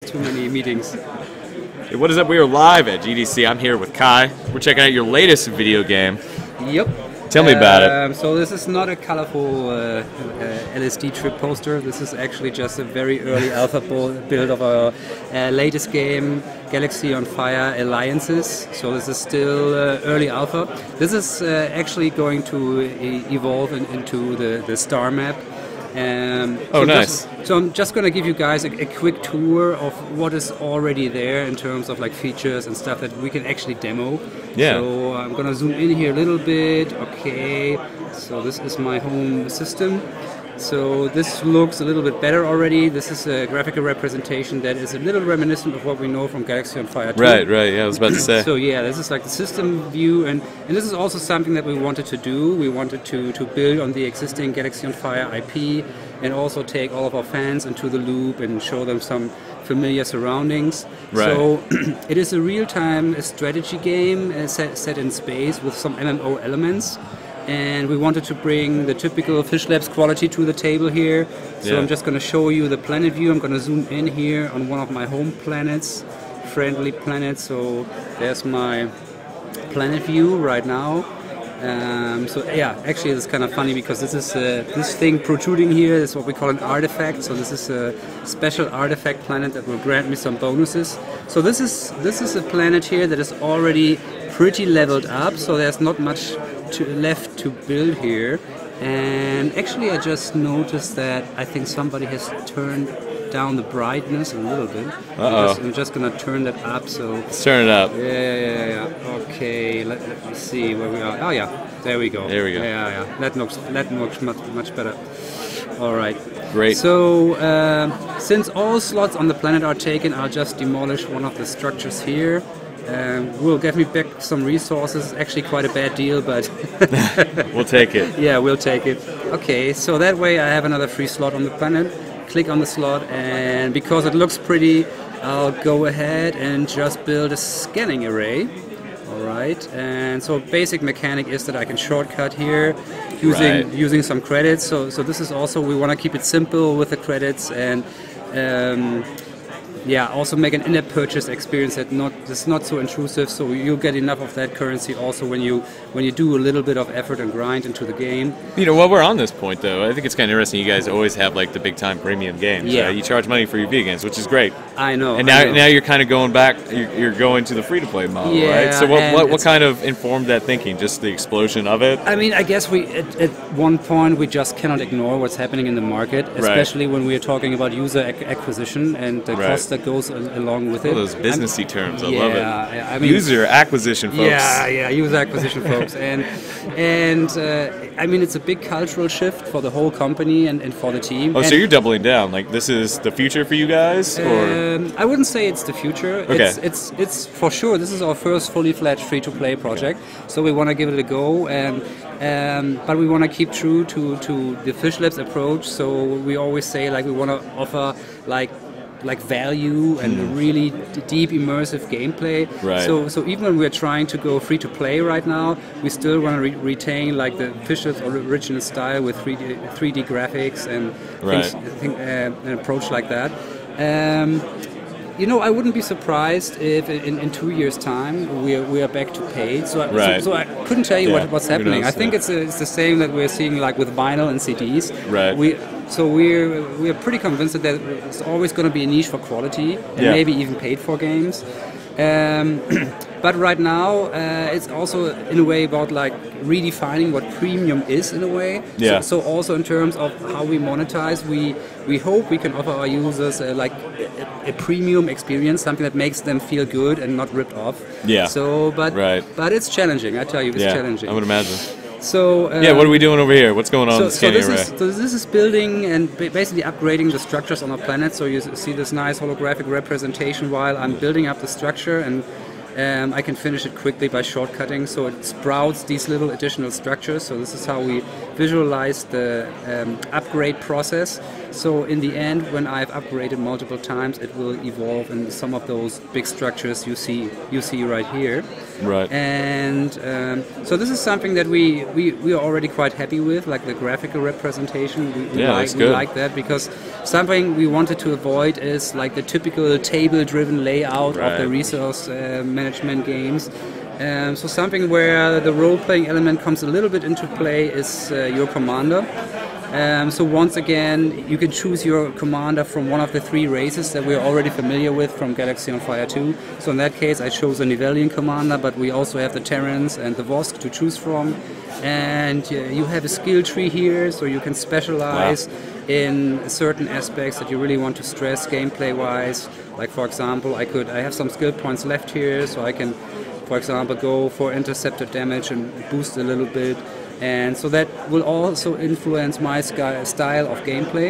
too many meetings. Hey, what is up? We are live at GDC. I'm here with Kai. We're checking out your latest video game. Yep. Tell me about it. So this is not a colorful LSD trip poster. This is actually just a very early alpha build of our latest game, Galaxy on Fire Alliances. So this is still early alpha. This is actually going to evolve into the star map. Oh, nice. So I'm just going to give you guys a quick tour of what is already there in terms of like features and stuff that we can actually demo. Yeah. So I'm going to zoom in here a little bit. Okay. So this is my home system. So this looks a little bit better already. This is a graphical representation that is a little reminiscent of what we know from Galaxy on Fire 2. Right, yeah, I was about to say. So yeah, this is like the system view, and this is also something that we wanted to do. We wanted to build on the existing Galaxy on Fire IP and also take all of our fans into the loop and show them some familiar surroundings. Right. So it is a real-time strategy game set in space with some MMO elements. And we wanted to bring the typical Fishlabs quality to the table here. So I'm just going to show you the planet view. I'm going to zoom in here on one of my home planets, friendly planet. So there's my planet view right now. So yeah, actually it's kind of funny because this is this thing protruding here is what we call an artifact. So this is a special artifact planet that will grant me some bonuses. So this is a planet here that is already pretty leveled up. So there's not much left to build here. And actually I just noticed that I think somebody has turned down the brightness a little bit. I'm just gonna turn that up. So let's turn it up. Yeah. Okay, let me see where we are. Oh yeah, there we go. There we go. Yeah. That looks much better. All right. Great. So since all slots on the planet are taken, I'll just demolish one of the structures here. Will get me back some resources. Actually, quite a bad deal, but we'll take it. Yeah, we'll take it. Okay, so that way I have another free slot on the planet. Click on the slot, and because it looks pretty, I'll go ahead and just build a scanning array. All right, and so basic mechanic is that I can shortcut here using some credits. So this is also, we want to keep it simple with the credits, and yeah, also make an in-app purchase experience that's not so intrusive, so you'll get enough of that currency also when you do a little bit of effort and grind into the game. You know, while we're on this point though, I think it's kind of interesting. You guys always have like the big time premium games. Yeah. Right? You charge money for your video games, which is great. I know. And now you're kind of going back. You're going to the free to play model, yeah, right? So what kind of informed that thinking? Just the explosion of it? I mean, I guess we at one point we just cannot ignore what's happening in the market, especially when we are talking about user acquisition and the cost that goes along with it. All those businessy terms, I love it. I mean, user acquisition, folks. Yeah, user acquisition, folks. And I mean, it's a big cultural shift for the whole company and for the team. Oh, so you're doubling down. Like, this is the future for you guys? Or? I wouldn't say it's the future. Okay. It's for sure. This is our first fully fledged free-to-play project, so we want to give it a go. But we want to keep true to the Fishlabs approach. So we always say like we want to offer like value and really deep immersive gameplay. Right. So even when we're trying to go free to play right now, we still want to retain like the Fishlabs original style with 3D graphics and an approach like that. You know, I wouldn't be surprised if in 2 years' time we are back to paid. So I couldn't tell you what's happening. I think it's the same that we're seeing like with vinyl and CDs. Right. We're pretty convinced that it's always going to be a niche for quality and maybe even paid for games. But right now, it's also in a way about like redefining what premium is in a way. Yeah. So also in terms of how we monetize, we hope we can offer our users like a premium experience, something that makes them feel good and not ripped off. Yeah. So, but it's challenging. I tell you, it's challenging. I would imagine. So what are we doing over here? What's going on in the scanning array? So this is building and basically upgrading the structures on our planet. So you see this nice holographic representation while I'm building up the structure, and I can finish it quickly by shortcutting. So it sprouts these little additional structures. So this is how we visualize the upgrade process. So in the end, when I've upgraded multiple times, it will evolve in some of those big structures you see right here. Right. And so this is something that we are already quite happy with, like the graphical representation. We like that, because something we wanted to avoid is like the typical table-driven layout of the resource management games. So something where the role-playing element comes a little bit into play is your commander. So once again, you can choose your commander from one of the 3 races that we're already familiar with from Galaxy on Fire 2. So in that case, I chose a Nivelian commander, but we also have the Terrans and the Vosk to choose from. And you have a skill tree here, so you can specialize in certain aspects that you really want to stress gameplay-wise. Like for example, I have some skill points left here, so I can, for example, go for interceptor damage and boost a little bit. And so that will also influence my style of gameplay.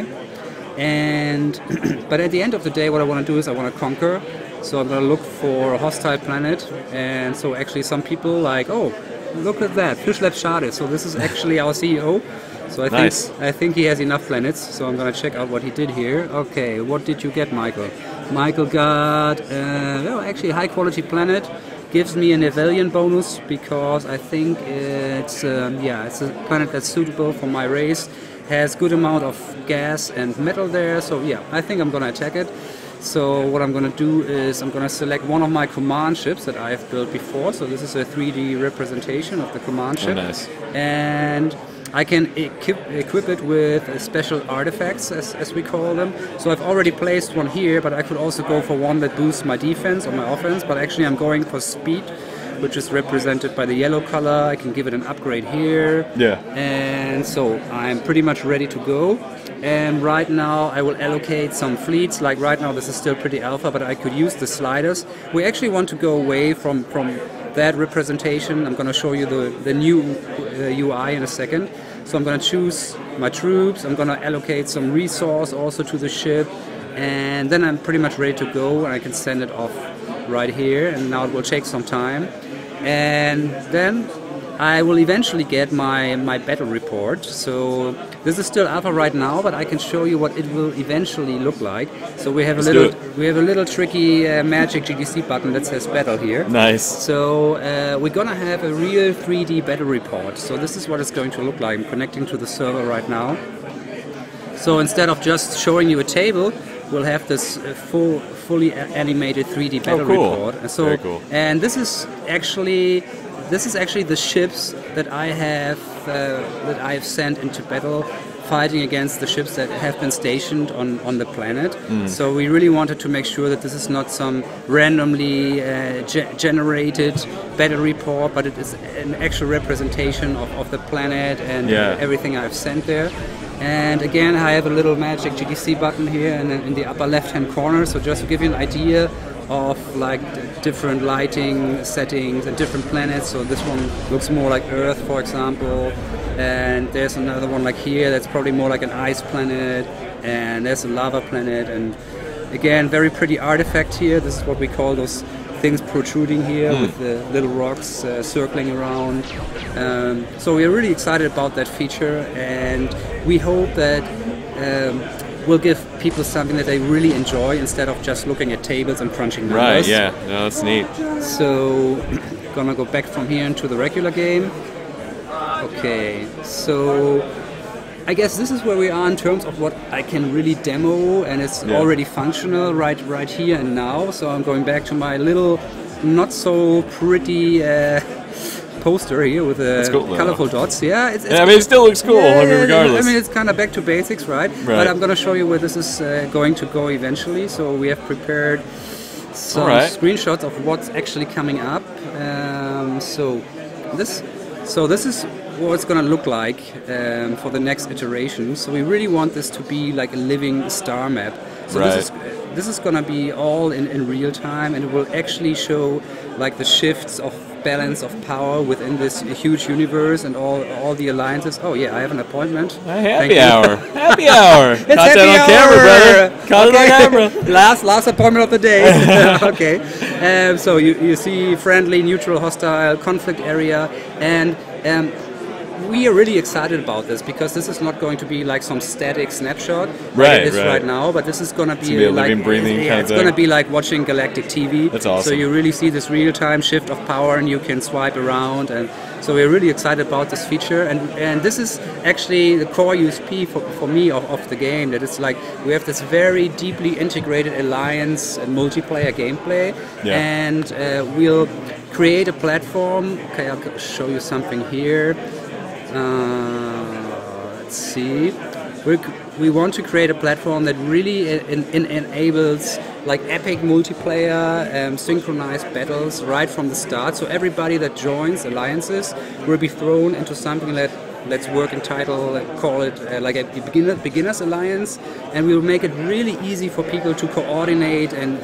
And but at the end of the day, what I want to do is I want to conquer. So I'm going to look for a hostile planet. And so actually some people like, oh, look at that, Fishlabs sharded. So this is actually our CEO. So I think he has enough planets. So I'm going to check out what he did here. Okay, what did you get, Michael? Michael got actually a high quality planet. Gives me a Nivelian bonus because I think it's a planet that's suitable for my race. Has good amount of gas and metal there, so yeah, I think I'm gonna attack it. So what I'm gonna do is I'm gonna select one of my command ships that I've built before. So this is a 3D representation of the command ship. Oh, nice. And I can equip it with special artifacts, as we call them. So I've already placed one here, but I could also go for one that boosts my defense or my offense. But actually I'm going for speed, which is represented by the yellow color. I can give it an upgrade here. Yeah. And so I'm pretty much ready to go. And right now I will allocate some fleets. Like right now this is still pretty alpha, but I could use the sliders. We actually want to go away from that representation. I'm going to show you the new UI in a second. So I'm going to choose my troops. I'm going to allocate some resource also to the ship. And then I'm pretty much ready to go, and I can send it off right here. And now it will take some time. And then I will eventually get my battle report. So this is still alpha right now, but I can show you what it will eventually look like. So we have a little tricky magic GDC button that says battle here. Nice. So we're gonna have a real 3D battle report. So this is what it's going to look like. I'm connecting to the server right now. So instead of just showing you a table, we'll have this fully animated 3D battle report. And so, very cool. And this is actually the ships that I have sent into battle, fighting against the ships that have been stationed on the planet. So we really wanted to make sure that this is not some randomly generated battle report, but it is an actual representation of the planet and everything I've sent there. And again, I have a little magic GDC button here in the upper left-hand corner. So just to give you an idea of like different lighting settings and different planets. So this one looks more like Earth, for example, and there's another one like here that's probably more like an ice planet, and there's a lava planet, and again, very pretty artifact here. This is what we call those things protruding here with the little rocks circling around. So we're really excited about that feature, and we hope that will give people something that they really enjoy instead of just looking at tables and crunching numbers. Right, yeah. No, that's neat. So, gonna go back from here into the regular game. Okay, so I guess this is where we are in terms of what I can really demo, and it's already functional right here and now. So I'm going back to my little not so pretty poster here with colorful dots. Yeah, I mean, it still looks cool. I mean, regardless. I mean, it's kind of back to basics, right? But I'm going to show you where this is going to go eventually. So we have prepared some screenshots of what's actually coming up. So this is what it's going to look like for the next iteration. So we really want this to be like a living star map. So this is going to be all in real time, and it will actually show like the shifts of balance of power within this huge universe and all the alliances. Oh yeah, I have an appointment. Happy hour. Happy hour. It's caught happy that on camera, brother. Caught it on camera. Last appointment of the day. Okay. So you see friendly, neutral, hostile, conflict area, and we are really excited about this because this is not going to be like some static snapshot right, it is right now, but this is going to be a living, breathing kind of it's going to be like watching galactic TV. That's awesome. So you really see this real-time shift of power, and you can swipe around, and so we're really excited about this feature. And this is actually the core USP for me of the game. That it's like we have this very deeply integrated alliance and multiplayer gameplay, and we'll create a platform. Okay, I'll show you something here. Let's see. We want to create a platform that really enables like epic multiplayer, synchronized battles right from the start. So everybody that joins alliances will be thrown into something that, let's work in title, call it like a beginner's alliance, and we'll make it really easy for people to coordinate and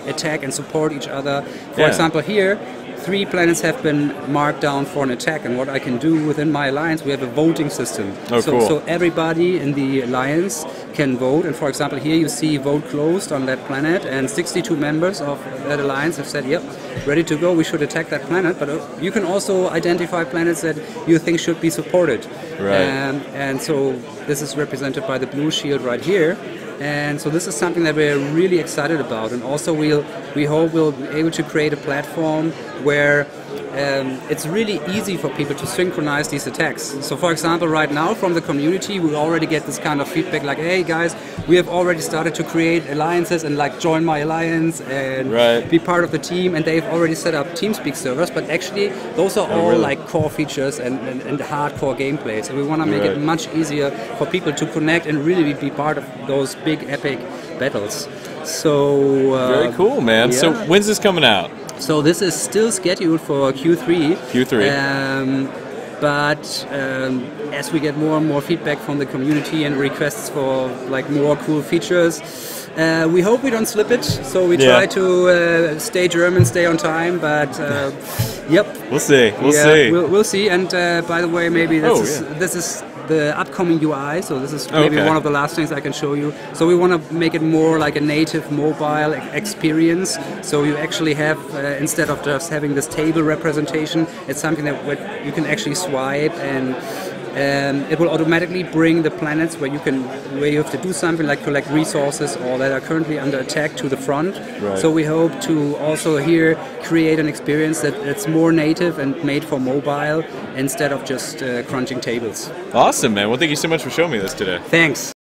attack and support each other. For example, here 3 planets have been marked down for an attack, and what I can do within my alliance, we have a voting system. Oh, so, cool. So everybody in the alliance can vote, and for example here you see vote closed on that planet, and 62 members of that alliance have said, yep, ready to go, we should attack that planet. But you can also identify planets that you think should be supported. Right. And so this is represented by the blue shield right here. And so this is something that we're really excited about, and also we hope we'll be able to create a platform where it's really easy for people to synchronize these attacks. So for example, right now from the community we already get this kind of feedback like, hey guys, we have already started to create alliances and like join my alliance and be part of the team, and they've already set up TeamSpeak servers, but actually those are all like core features and hardcore gameplay. So we want to make it much easier for people to connect and really be part of those big epic battles. So very cool, man. Yeah. So when's this coming out? So this is still scheduled for Q3. But as we get more and more feedback from the community and requests for like more cool features, we hope we don't slip it. So we try to stay German, stay on time. But yep, we'll see. We'll see. And by the way, maybe this is the upcoming UI, so this is maybe one of the last things I can show you. So we want to make it more like a native mobile experience, so you actually have, instead of just having this table representation, it's something that you can actually swipe, and it will automatically bring the planets where you have to do something like collect resources or that are currently under attack to the front. So we hope to also here create an experience that's more native and made for mobile instead of just crunching tables. Awesome, man. Well, thank you so much for showing me this today. Thanks.